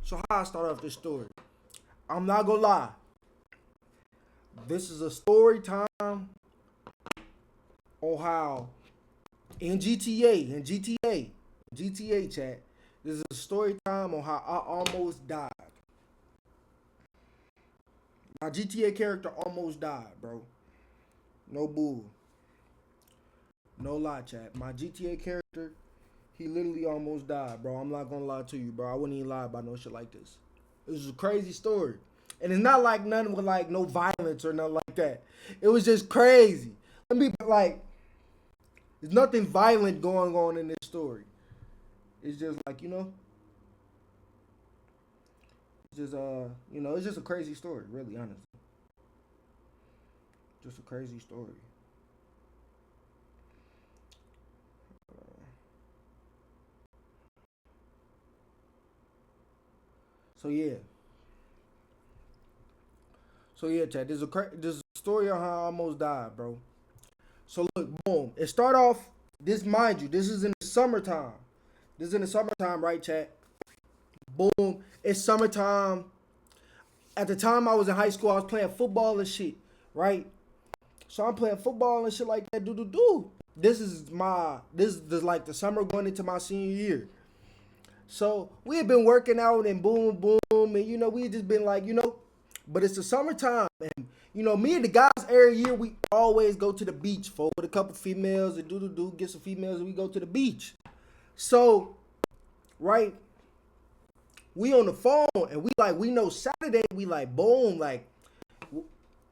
So how I start off this story? I'm not gonna lie. This is a story time on how in GTA chat. This is a story time on how I almost died. My GTA character almost died, bro. No bull. No lie, chat. My GTA character, he literally almost died, bro. I'm not gonna lie to you, bro. I wouldn't even lie about no shit like this. It was a crazy story. And it's not like nothing with like no violence or nothing like that. It was just crazy. Let me like there's nothing violent going on in this story. It's just like, it's just it's just a crazy story, really honestly. Just a crazy story. So yeah. So yeah, Chad, there's a story on how I almost died, bro. So look, boom. It start off. This, mind you, this is in the summertime. This is in the summertime, right, chat? Boom. It's summertime. At the time I was in high school, I was playing football and shit, right? So I'm playing football and shit like that. Do do do. This is like the summer going into my senior year. So we had been working out and boom, boom, and we had just been like, but it's the summertime, and me and the guys every year we always go to the beach for with a couple females and do get some females and we go to the beach. So right, we on the phone and we know Saturday we like boom like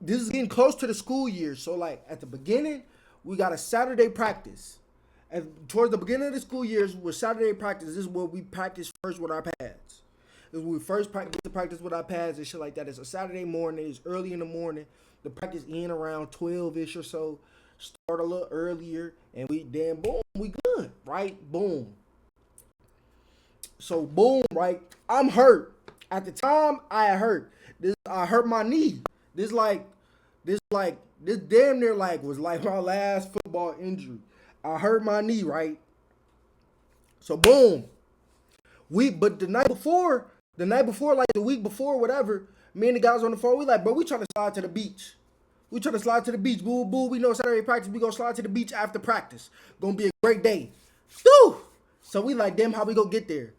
this is getting close to the school year. So like at the beginning we got a Saturday practice. And towards the beginning of the school years with Saturday practice, this is where we practice first with our pads. This is when we first practice with our pads and shit like that. It's a Saturday morning. It's early in the morning. The practice in around 12-ish or so. Start a little earlier. And we then boom, we good. Right? Boom. So boom, right? I'm hurt. At the time, I hurt. I hurt my knee. This like this damn near like was like my last football injury. I hurt my knee, right? So boom. But the night before, like the week before, whatever, me and the guys on the phone, we like, bro, we trying to slide to the beach. We trying to slide to the beach. Boo, boo. We know Saturday practice. We gonna slide to the beach after practice. Gonna be a great day. Woo! So we like, damn, how we gonna get there?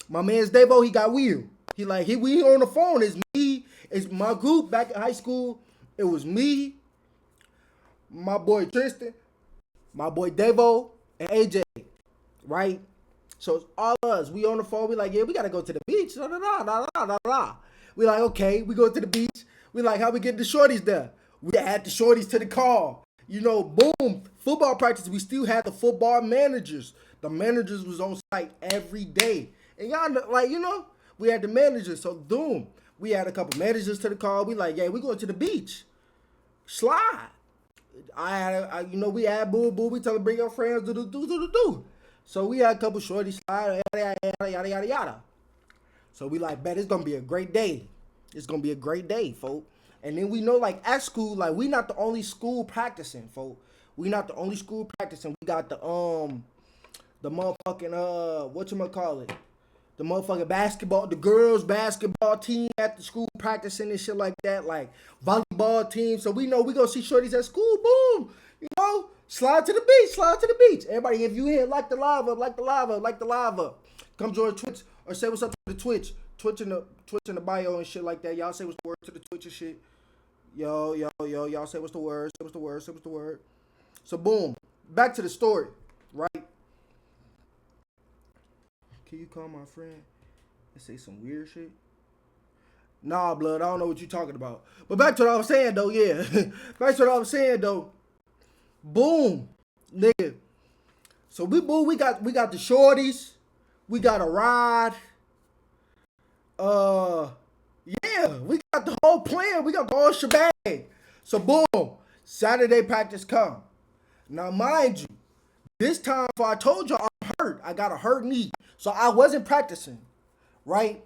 My man's Davo, he got wheel. We on the phone. It's me. It's my group back in high school. It was me, my boy Tristan, my boy Devo, and AJ, right? So it's all us. We on the phone. We like, yeah, we gotta go to the beach. Da, da, da, da, da, da, da. We like, okay, we go to the beach. We like, how we get the shorties there? We add the shorties to the car. Boom. Football practice. We still had the football managers. The managers was on site every day. And y'all, like, we had the managers. So, boom. We had a couple managers to the car. We like, yeah, we going to the beach. Slide. We had boo boo. We tell them bring your friends. Do. So we had a couple shorties slide. Yada. So we like, bet it's gonna be a great day. It's gonna be a great day, folk. And then we know, like at school, like we not the only school practicing, folk. We not the only school practicing. We got the motherfucking whatchamacallit, the motherfucking basketball, the girls basketball team at the school practicing and shit like that, like volleyball team. So we know we gonna see shorties at school. Boom, slide to the beach. Everybody, if you here, like the live up. Come join Twitch or say what's up to the Twitch in the bio and shit like that. Y'all say what's the word to the Twitch and shit. Yo, y'all say what's the word. So boom, back to the story, right? Can you call my friend and say some weird shit? Nah, blood, I don't know what you talking about. But back to what I was saying, though, yeah. Boom, nigga. So we got the shorties. We got a ride. Yeah, we got the whole plan. We got the whole shebang. So boom, Saturday practice come. Now mind you, this time, before I told you I'm hurt, I got a hurt knee. So I wasn't practicing, right?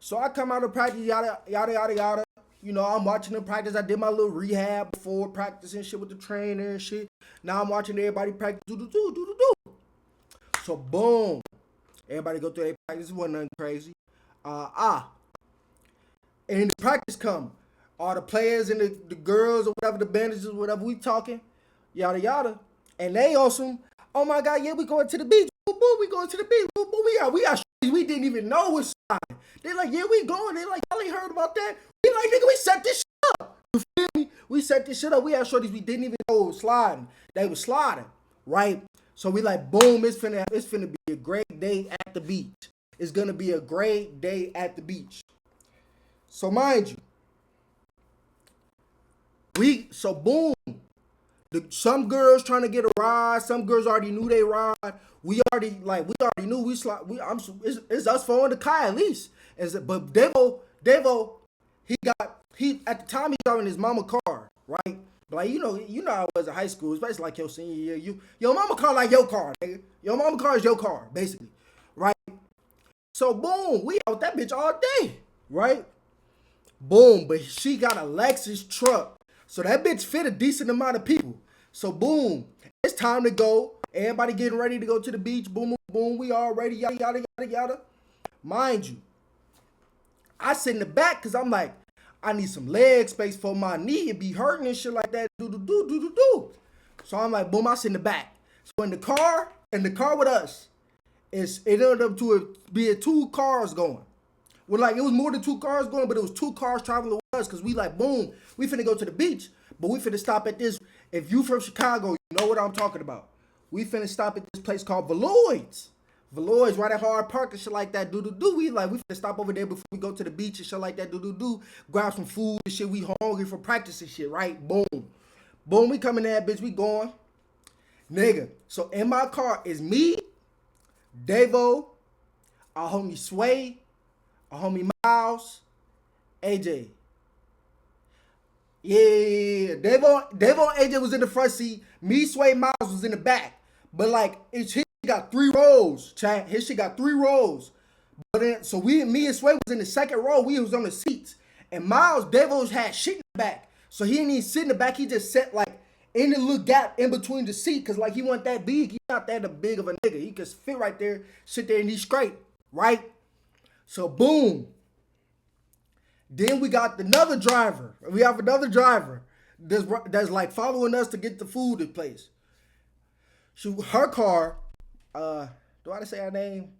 So I come out of practice, yada, yada, yada, yada. I'm watching them practice. I did my little rehab before practicing shit with the trainer and shit. Now I'm watching everybody practice. Do. So boom. Everybody go through their practice. It wasn't nothing crazy. Ah. And the practice come. All the players and the girls or whatever, the bandages, whatever we talking, yada yada. And they on oh my God, yeah, we going to the beach. Boo, boo, we going to the beach. Boo, boo, we didn't even know was sliding. They like, yeah, we going. They like, y'all ain't heard about that. We like, nigga, we set this shit up. You feel me? We set this shit up. We had shorties we didn't even know it was sliding. They was sliding, right? So we like, boom, it's finna be a great day at the beach. It's gonna be a great day at the beach. So mind you, so boom. Some girls trying to get a ride. Some girls already knew they ride. We already knew we slide. It's us four in the car at least. But Devo, he at the time he driving his mama car, right? But like you know how I was in high school, especially like your senior year. Your mama car like your car, nigga. Your mama car is your car, basically, right? So boom, we out that bitch all day, right? Boom, but she got a Lexus truck. So that bitch fit a decent amount of people. So boom, it's time to go. Everybody getting ready to go to the beach. Boom, boom, boom. We all ready, yada, yada, yada, yada. Mind you, I sit in the back because I'm like, I need some leg space for my knee. It be hurting and shit like that. Do, do, do, do, do, do. So I'm like, boom, I sit in the back. So in the car with us, it ended up to being two cars going. Well, like it was more than two cars going, but it was two cars traveling with us because we like, boom, we finna go to the beach, but we finna stop at this. If you from Chicago, you know what I'm talking about. We finna stop at this place called Veloids. Veloids right at Hard Park and shit like that. Do do do. We finna stop over there before we go to the beach and shit like that. Do do do. Grab some food and shit. We hungry for practice and shit, right? Boom, boom. We coming there, bitch. We going, nigga. So in my car is me, Davo, our homie Sway, our homie Miles, AJ. Yeah, Devon AJ was in the front seat. Me, Sway, Miles was in the back. But like, his shit got 3 rows, chat. His shit got 3 rows. But then, so me and Sway was in the second row. We was on the seats. And Miles, Devos had shit in the back. So he didn't even sit in the back. He just sat like in the little gap in between the seat. Cause like he wasn't that big. He not that big of a nigga. He could fit right there, sit there and he's straight. Right? So boom. Then we got another driver. We have another driver that's like following us to get the food in place. Her car, do I say her name?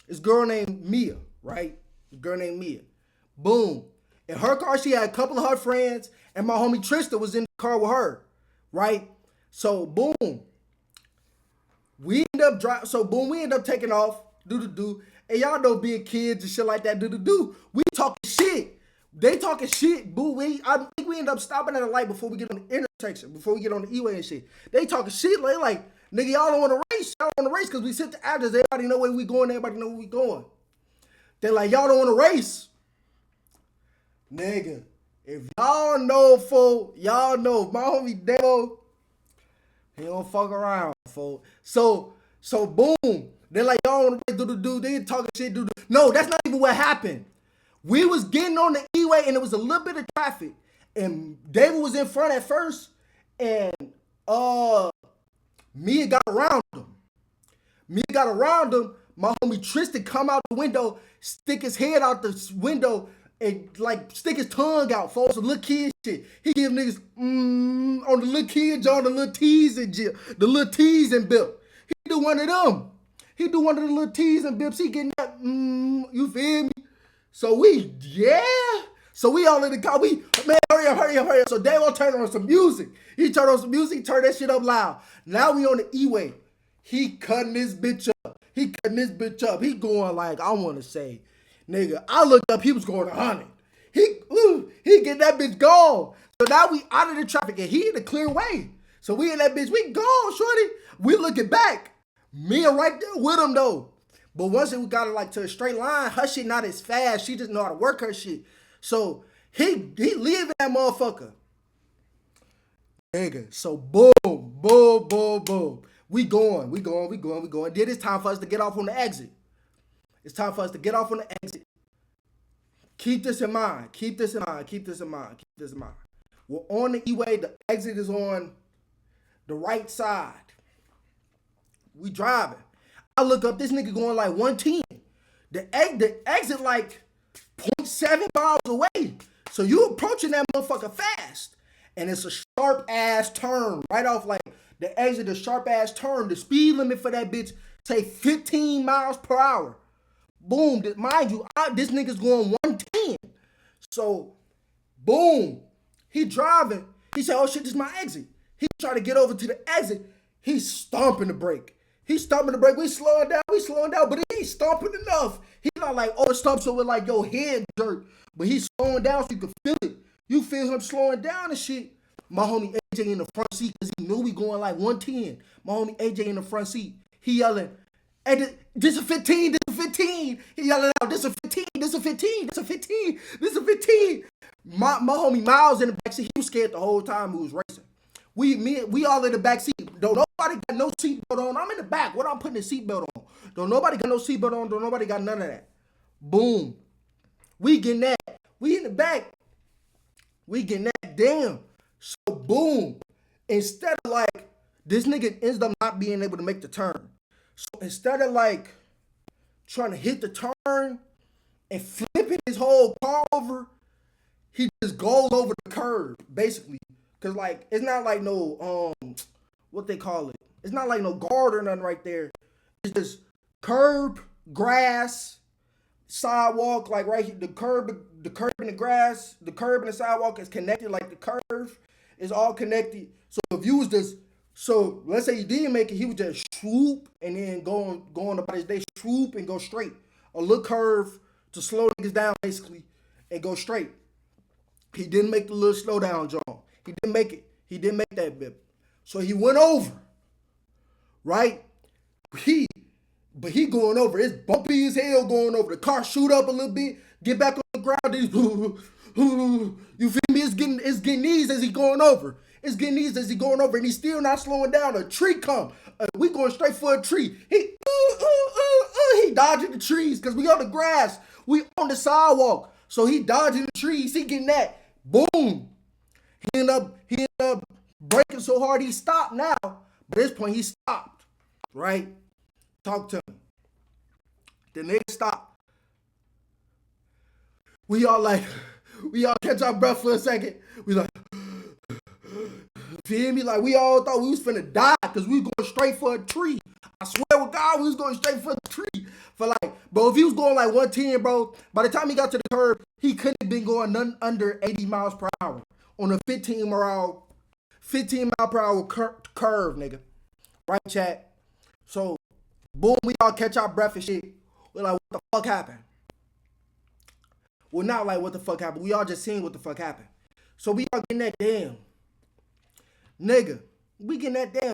It's a girl named Mia, right? A girl named Mia. Boom. In her car, she had a couple of her friends, and my homie Trista was in the car with her, right? So boom. We end up taking off, do. And y'all know being kids and shit like that, do. We talking shit. They talking shit, boo. I think we end up stopping at a light before we get on the intersection, before we get on the E-way and shit. They talking shit like, nigga, y'all don't want to race. Y'all don't want to race because we sit the address. Everybody know where we going. Everybody know where we going. They're like, y'all don't want to race. Nigga, if y'all know, folks, y'all know my homie Demo, he don't fuck around, folks. So boom. They're like, y'all want to race, do. They talking shit, do. No, that's not even what happened. We was getting on the E-way and it was a little bit of traffic. And David was in front at first. And Mia got around him. My homie Tristan come out the window, stick his head out the window, and like stick his tongue out, folks. Some little kid shit. He give niggas on the little kids on the little teas and bip. He do one of them. He do one of the little teas and bips. He getting that you feel me? So we all in the car. Man, hurry up. So Dave will turn on some music. He turned on some music, turn that shit up loud. Now we on the E-way. He cutting this bitch up. He going like, I want to say, nigga, I looked up, he was going 100. He get that bitch gone. So now we out of the traffic and he in the clear way. So we in that bitch, we gone, shorty. We looking back. Me right there with him though. But once we got it like to a straight line, her shit not as fast. She just know how to work her shit. So he leaving that motherfucker. Nigga. So boom. We going. Then it's time for us to get off on the exit. Keep this in mind. We're on the E-way. The exit is on the right side. We driving. I look up, this nigga going like 110. The exit like point 0.7 miles away. So you approaching that motherfucker fast. And it's a sharp ass turn. Right off like the exit, a sharp ass turn. The speed limit for that bitch say 15 miles per hour. Boom. Mind you, this nigga's going 110. So, boom. He driving. He said, oh shit, this is my exit. He tried to get over to the exit. He's stomping the brake. He's stomping the brake. We slowing down, but he ain't stomping enough. He not like over stomp so with like your head jerk. But he's slowing down so you can feel it. You feel him slowing down and shit. My homie AJ in the front seat because he knew we going like 110. My homie AJ in the front seat. He yelling, hey, this is 15, this is 15. He yelling out, this is 15, this is 15, this is 15, this is 15. My homie Miles in the backseat, he was scared the whole time we was racing. We all in the back seat. Don't nobody got no seatbelt on. I'm in the back. What I'm putting the seatbelt on? Don't nobody got no seatbelt on. Don't nobody got none of that. Boom. We getting that. We in the back. We getting that. Damn. So boom. Instead of like, this nigga ends up not being able to make the turn. So instead of like trying to hit the turn and flipping his whole car over, he just goes over the curb, basically. Cause like it's not like no what they call it. It's not like no guard or nothing right there. It's just curb, grass, sidewalk, like right here. The curb and the grass, the curb and the sidewalk is connected. Like the curve is all connected. So if you was just let's say you didn't make it, he would just swoop and then go on about his day, swoop and go straight. A little curve to slow niggas down basically and go straight. He didn't make the little slow down, John. He didn't make it. He didn't make that bit. So he went over. Right? But he going over. It's bumpy as hell going over. The car shoot up a little bit, get back on the ground. You feel me? It's getting easy as he going over. It's getting easy as he going over, and he's still not slowing down. A tree come. We going straight for a tree. He dodging the trees because we on the grass. We on the sidewalk. So he dodging the trees. He getting that. Boom. He ended up braking so hard he stopped now. But at this point he stopped. Right? Talk to him. The nigga stopped. We all catch our breath for a second. We like, feel me? Like we all thought we was finna die because we was going straight for a tree. I swear with God, we was going straight for a tree. Bro, if he was going like 110, bro, by the time he got to the curb, he couldn't have been going none under 80 miles per hour on a 15 mile per hour curve, nigga. Right, chat? So, boom, we all catch our breath and shit. We're like, what the fuck happened? Well, not like what the fuck happened. We all just seen what the fuck happened. So we all getting that damn. Nigga, we getting that damn.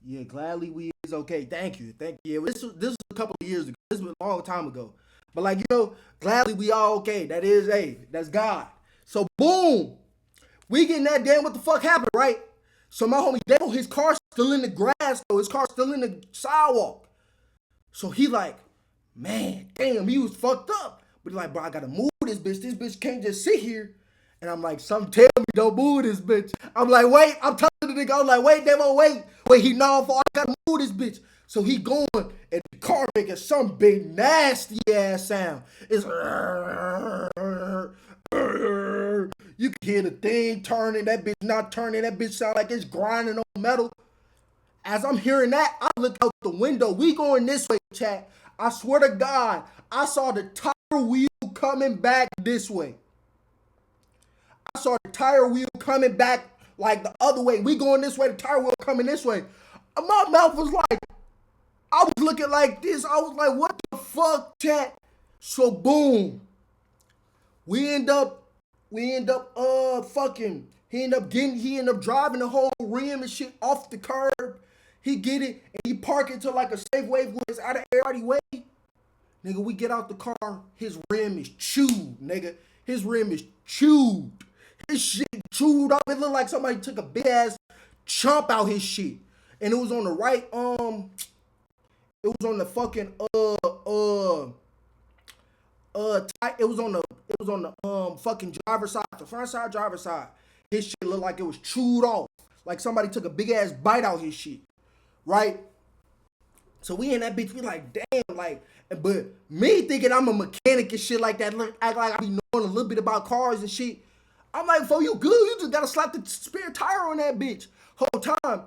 Yeah, gladly we is okay. Thank you. Yeah, this was a couple of years ago. This was a long time ago. But like, gladly we all okay. That is, that's God. So boom, we getting that damn what the fuck happened, right? So my homie Dale, his car's still in the grass, though. His car's still in the sidewalk. So he like, man, damn, he was fucked up. But he like, bro, I gotta move this bitch. This bitch can't just sit here. And I'm like, something tell me don't move this bitch. I'm like, wait, I'm telling the nigga, I'm like, wait, Demo, wait. Wait, he gnawing for, I gotta move this bitch. So he going, and the car making some big nasty ass sound. It's, you can hear the thing turning, that bitch not turning, that bitch sound like it's grinding on metal. As I'm hearing that, I look out the window. We going this way, chat. I swear to God, I saw the tire wheel coming back this way. I saw the tire wheel coming back like the other way. We going this way, the tire wheel coming this way. My mouth was like, I was looking like this. I was like, what the fuck, chat? So boom. He end up driving the whole rim and shit off the curb. He get it and he park it to like a safe wave where it's out of everybody's way. Nigga, we get out the car, his rim is chewed, nigga. His rim is chewed. His shit chewed up. It looked like somebody took a big ass chomp out his shit. And it was on the right, it was on the fucking, it was on the fucking driver's side, the front side driver's side. His shit looked like it was chewed off. Like somebody took a big ass bite out his shit. Right? So we in that bitch, we like, damn, like, but me thinking I'm a mechanic and shit like that, look, act like I be knowing a little bit about cars and shit. I'm like, for you good, you just gotta slap the spare tire on that bitch. Whole time,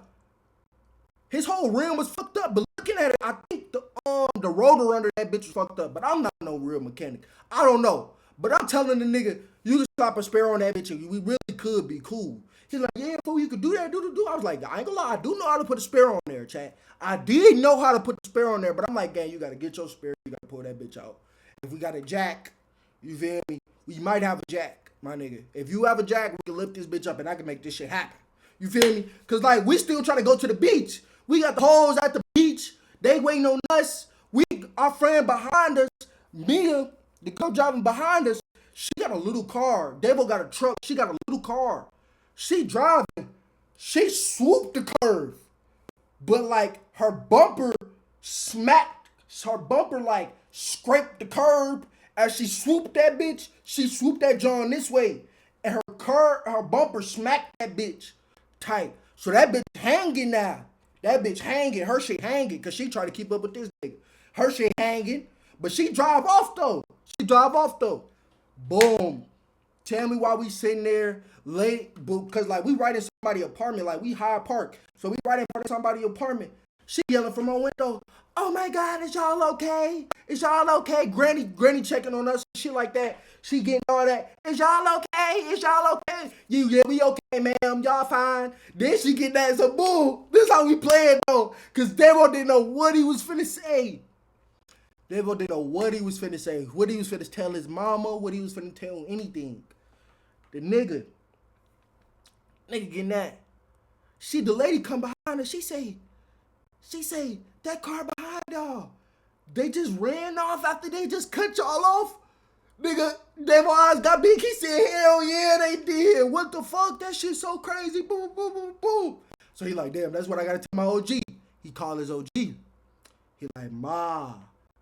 his whole rim was fucked up. But looking at it, I think the rotor under that bitch was fucked up. But I'm not no real mechanic. I don't know. But I'm telling the nigga, you can slap a spare on that bitch and we really could be cool. He's like, yeah, fool, you could do that, do. I was like, I ain't gonna lie, I do know how to put a spare on there, chat. I did know how to put the spare on there, but I'm like, gang, you gotta get your spare, you gotta pull that bitch out. If we got a jack, you feel me? We might have a jack, my nigga. If you have a jack, we can lift this bitch up and I can make this shit happen. You feel me? Cause like we still trying to go to the beach. We got the hoes at the beach. They waiting on us. Our friend behind us, Mia, the girl driving behind us, she got a little car. Devo got a truck. She got a little car. She driving. She swooped the curve. But like her bumper smacked, her bumper like scraped the curb. As she swooped that bitch, she swooped that John this way. And her bumper smacked that bitch tight. So that bitch hanging now. That bitch hanging. Her shit hanging. Cause she try to keep up with this nigga. Her shit hanging. But she drive off though. Boom. Tell me why we sitting there late, because like we right in somebody's apartment, like we high park. So we right in front of somebody's apartment. She yelling from her window, oh my God, is y'all okay? Is y'all okay? Granny checking on us, shit like that. She getting all that. Is y'all okay? Is y'all okay? Yeah, we okay, ma'am. Y'all fine. Then she get that, so boom. This how we playing though. Cause Devo didn't know what he was finna say. Devo didn't know what he was finna say. What he was finna tell his mama, what he was finna tell anything. The nigga getting that. The lady come behind her. She say, that car behind y'all, they just ran off after they just cut y'all off. Nigga, Devo eyes got big. He said, hell yeah, they did. What the fuck? That shit so crazy. Boom, boom, boom, boom. So he like, damn, that's what I gotta tell my OG. He call his OG. He like, ma,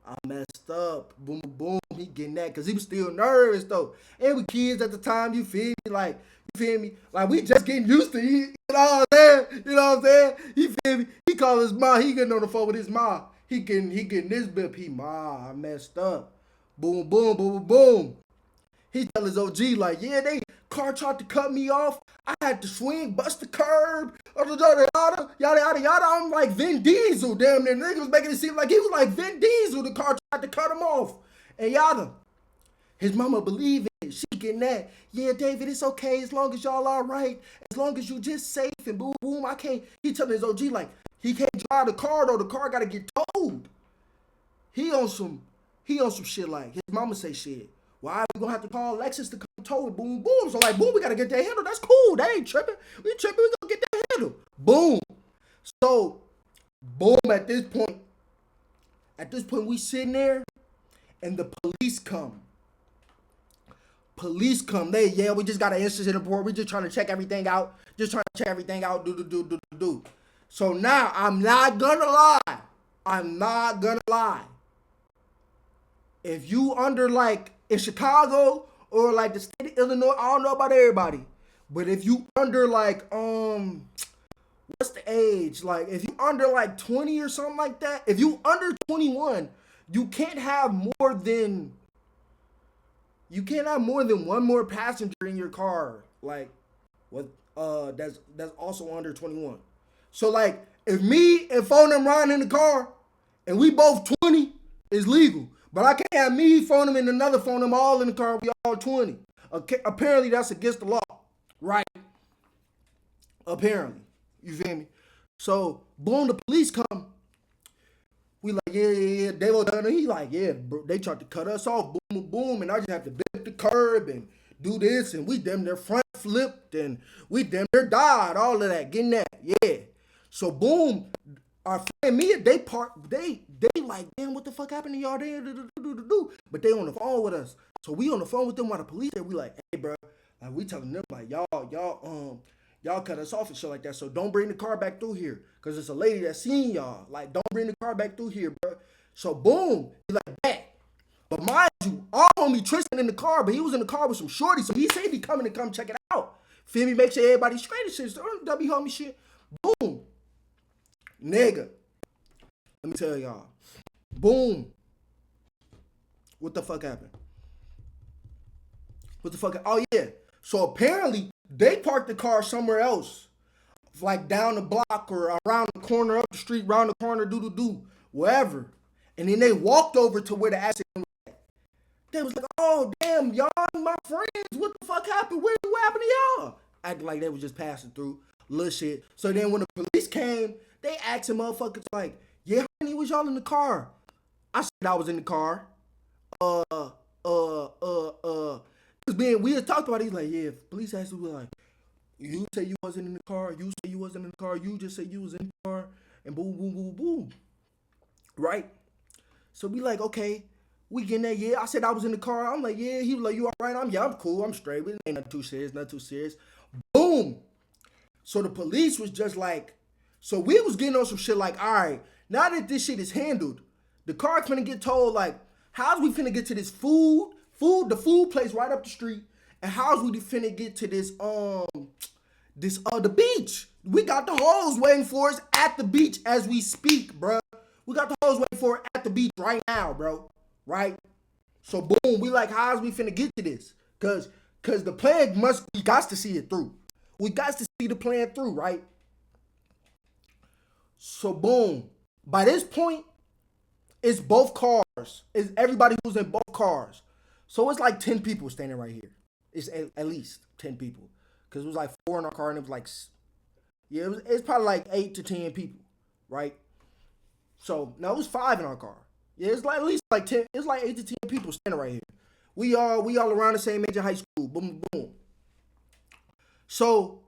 I messed up. Boom, boom. He getting that because he was still nervous though. And we kids at the time, you feel me? Like, you feel me? Like we just getting used to it. You know what I'm saying? You know what I'm saying? You feel me? He call his mom. He getting on the phone with his mom. He getting this bip. He, ma, I messed up. Boom, boom, boom, boom, boom. He tell his OG like, yeah, they car tried to cut me off. I had to swing, bust the curb, yada yada yada. I'm like Vin Diesel, damn near. Nigga was making it seem like he was like Vin Diesel. The car tried to cut him off, and yada. His mama believe it. She getting that. Yeah, David, it's okay as long as y'all all right. As long as you just safe and boom boom. I can't. He telling his OG like he can't drive the car though. The car gotta get towed. He on some shit like his mama say shit. Why we gonna have to call Lexus to come tow it? Boom, boom. So like, boom, we gotta get that handle. That's cool. They ain't tripping. We tripping. We gonna get that handle. Boom. So, boom. At this point, we sitting there, and the police come. We just got an incident report. We just trying to check everything out. Do. So now I'm not gonna lie. If you under like in Chicago or like the state of Illinois, I don't know about everybody, but if you under like what's the age? Like if you under like 20 or something like that, if you under 21, you can't have more than one more passenger in your car. Like what that's also under 21. So like if me and phone them riding in the car and we both 20, it's legal. But I can't have me phone them and another phone them all in the car. We all 20. Okay, apparently that's against the law, right? Apparently, you feel me? So boom, the police come. We like yeah. They were done. He like yeah, bro, they tried to cut us off. Boom, boom, and I just have to bend the curb and do this, and we damn near front flipped, and we damn near died. All of that, getting that, yeah. So boom, our friend Mia, they like, damn, what the fuck happened to y'all there? But they on the phone with us. So we on the phone with them while the police there. We like, hey, bro, like we telling them like, y'all cut us off and shit like that. So don't bring the car back through here, cause it's a lady that seen y'all. Like, don't bring the car back through here, bro. So boom, he like that. But mind you, our homie Tristan in the car, but he was in the car with some shorties, so he said he coming to come check it out. Feel me? Make sure everybody's straight and shit. So W homie shit. Boom. Nigga. Let me tell y'all. Boom. What the fuck happened? What the fuck? Oh yeah. So apparently they parked the car somewhere else, like down the block or around the corner, up the street, round the corner, wherever. And then they walked over to where the accident was. They was like, "Oh damn, y'all, my friends, what the fuck happened? What happened to y'all?" Acting like they was just passing through, little shit. So then when the police came, they asked the motherfuckers like, "Yeah, how many was y'all in the car?" I said I was in the car. Uh, Cause being we had talked about it. He's like, "Yeah, if police asked you like, you say you wasn't in the car, you say you wasn't in the car, you just say you was in the car, and boom, boom, boom, boom." Right? So we like, okay, we getting that, yeah. I said I was in the car. I'm like, yeah. He was like, you all right? I'm cool. I'm straight. It ain't nothing too serious, nothing too serious. Boom. So the police was just like, so we was getting on some shit like, all right, now that this shit is handled, the car finna get told like, how's we finna get to this the food place right up the street, and how's we finna get to the beach? We got the hoes waiting for us at the beach as we speak, bro. We got the hoes waiting for it at the beach right now, bro. Right? So boom, we like, how's we finna get to this? Cause the plan we got to see it through. We got to see the plan through, right? So boom. By this point, it's both cars. It's everybody who's in both cars. So it's like 10 people standing right here. It's at least 10 people. Cause it was like 4 in our car and it was like, yeah, it's probably like 8 to 10 people, right? So now it was 5 in our car. Yeah, it's like at least like 10. It's like 8 to 10 people standing right here. We all around the same age in high school. Boom, boom. So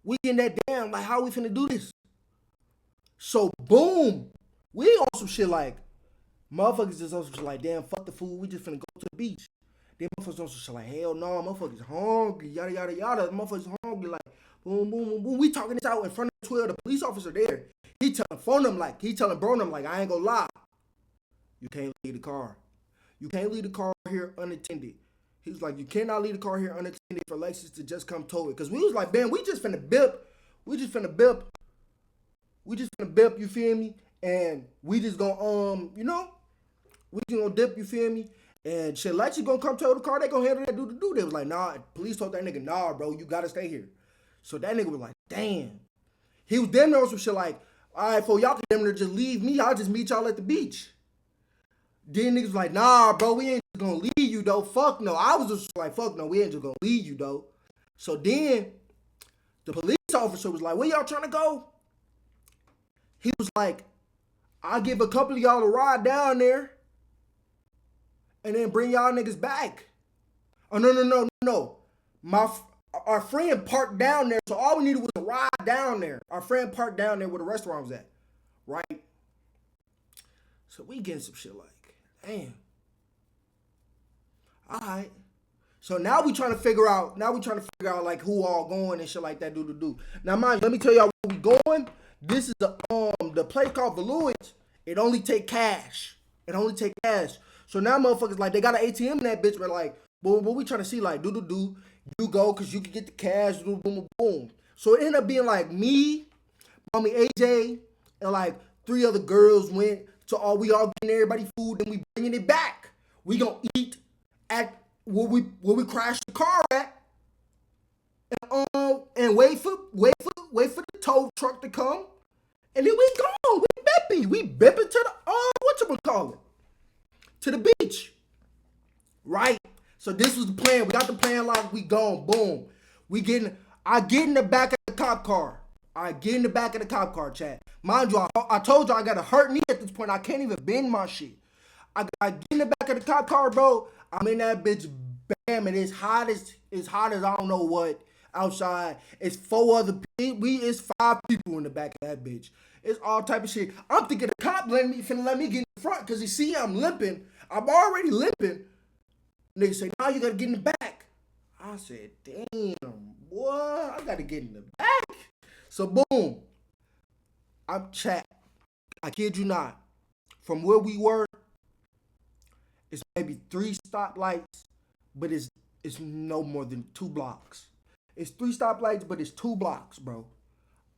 we getting that damn like how we finna do this? So boom, we on some shit like motherfuckers just on some shit like damn fuck the food. We just finna go to the beach. Then motherfuckers on some shit like hell no, motherfuckers hungry, yada yada yada. Motherfuckers hungry like boom boom boom boom. We talking this out in front of 12. The police officer there. He telling bro them like I ain't gonna lie. You can't leave the car. You can't leave the car here unattended. He was like, you cannot leave the car here unattended for Lexus to just come tow it. Cause we was like, man, we just finna bip. We just finna bip. You feel me? And we just gonna we just gonna dip, you feel me? And shit, Lexus gonna come tow the car. They gonna handle that do. They was like, nah. Police told that nigga, nah, bro, you gotta stay here. So that nigga was like, damn. He was damn near on some shit like, all right, for y'all can damn near just leave me. I'll just meet y'all at the beach. Then niggas was like, nah, bro, we ain't just gonna leave you though. Fuck no. I was just like, fuck no, we ain't just gonna leave you though. So then the police officer was like, where y'all trying to go? He was like, I'll give a couple of y'all a ride down there and then bring y'all niggas back. Oh, no. Our friend parked down there, so all we needed was a ride down there. Our friend parked down there where the restaurant was at, right? So we getting some shit like, damn. All right. So now we trying to figure out. Like who all going and shit like that. Do. Now mind you, let me tell y'all where we going. This is the place called Valuage. It only take cash. So now motherfuckers like they got an ATM in that bitch. We're like, boom, what we trying to see like do. You go because you can get the cash. Boom, boom, boom. So it ended up being like me, mommy AJ, and like 3 other girls went. So we all getting everybody food and we bringing it back. We gonna eat at where we crashed the car at, and wait for the tow truck to come, and then we gone. We bipping to the whatchamacallit, to the beach, right? So this was the plan. We got the plan locked. We gone. Boom. I get in the back of the cop car. Chat. Mind you, I told you I got a hurt knee at this point. I can't even bend my shit. I get in the back of the cop car, bro. I'm in that bitch, bam, and it's hot as I don't know what outside. It's 4 other people. It's 5 people in the back of that bitch. It's all type of shit. I'm thinking the cop finna let me get in the front because he see I'm limping. I'm already limping. Nigga say, nah, you gotta get in the back. I said, damn, boy, I gotta get in the back. So boom, I'm chat. I kid you not. From where we were, it's maybe 3 stoplights, but it's no more than 2 blocks. It's 3 stoplights, but it's 2 blocks, bro.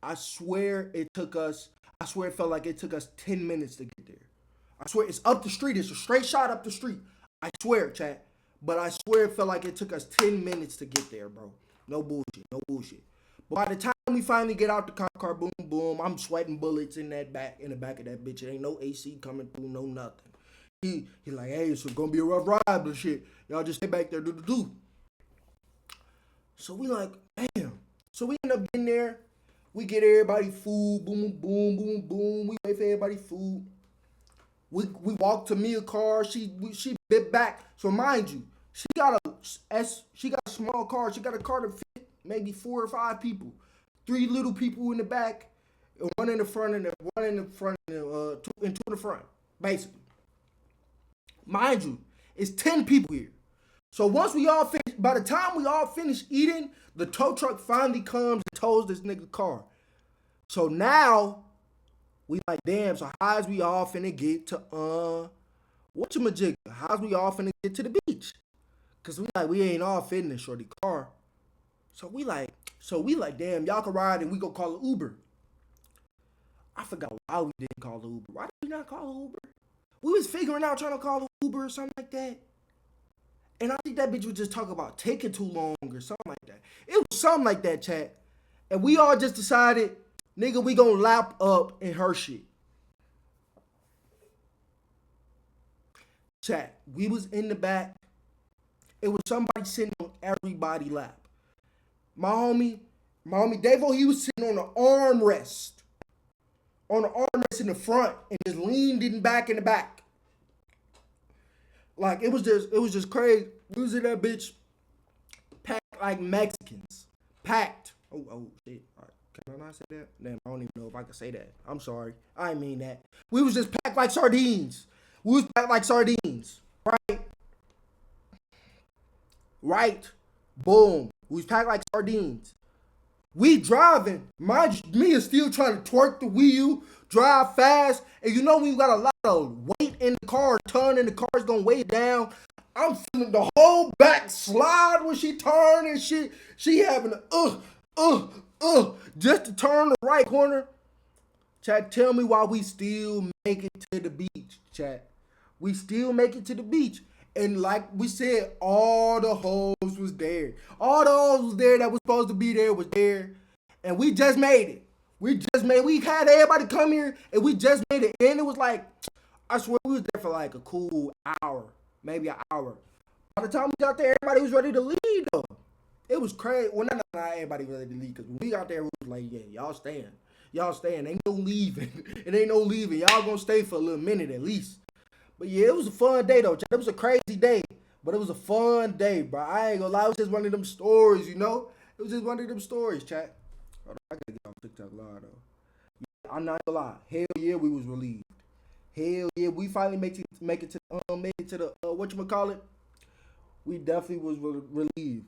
I swear it took us. I swear it felt like it took us 10 minutes to get there. I swear it's up the street. It's a straight shot up the street. I swear, chat. But I swear it felt like it took us 10 minutes to get there, bro. No bullshit. No bullshit. But by the time we finally get out the car, boom, boom, I'm sweating bullets in the back of that bitch. It ain't no AC coming through, no nothing. He like, hey, it's gonna be a rough ride, but shit. Y'all just stay back there, do. So we like, damn. So we end up getting there. We get everybody food, boom, boom, boom, boom. We wait for everybody food. We walk to Mia's car. She bit back. So mind you, she got a small car. She got a car to fit maybe 4 or 5 people. 3 little people in the back, and one in the front, and one in the front, and two in the front, basically. Mind you, it's 10 people here. So once we all finish, by the time we all finish eating, the tow truck finally comes and tows this nigga car. So now we like, damn, so how's we all finna get to whatchamajigga? How's we all finna get to the beach? Cause we ain't all fitting in shorty car. So we like, damn, y'all can ride and we go call an Uber. I forgot why we didn't call the Uber. Why did we not call the Uber? We was figuring out trying to call the Uber or something like that. And I think that bitch was just talking about taking too long or something like that. It was something like that, chat. And we all just decided, nigga, we gonna lap up in her shit. Chat, we was in the back. It was somebody sitting on everybody's lap. My homie Davo, he was sitting on the armrest. On the armrest in the front and just leaned in back in the back. Like it was just crazy. We was in that bitch packed like Mexicans. Packed. Oh shit. All right. Can I not say that? Damn, I don't even know if I can say that. I'm sorry. I didn't mean that. We was just packed like sardines. We was packed like sardines. Right. Boom. We was packed like sardines. We driving. Me is still trying to twerk the wheel, drive fast. And you know we got a lot of weight in the car, turn and the car's gonna weigh it down. I'm feeling the whole back slide when she turned and shit. She having a just to turn the right corner. Chat, tell me why we still make it to the beach, chat. We still make it to the beach. And like we said, all the hoes was there. All the hoes was there that was supposed to be there was there. And we just made it. We had everybody come here and we just made it. And it was like, I swear we was there for like a cool hour. Maybe an hour. By the time we got there, everybody was ready to leave though. It was crazy. Well, not everybody was ready to leave. Because when we got there, we was like, yeah, y'all staying. Y'all staying. Ain't no leaving. It ain't no leaving. Y'all gonna stay for a little minute at least. But yeah, it was a fun day though. It was a crazy day, but it was a fun day, bro. I ain't gonna lie, it was just one of them stories, you know? It was just one of them stories, chat. Hold on, I gotta get off TikTok live though. Yeah, I'm not gonna lie. Hell yeah, we was relieved. Hell yeah, we finally made it to the whatchamacallit? We definitely was relieved.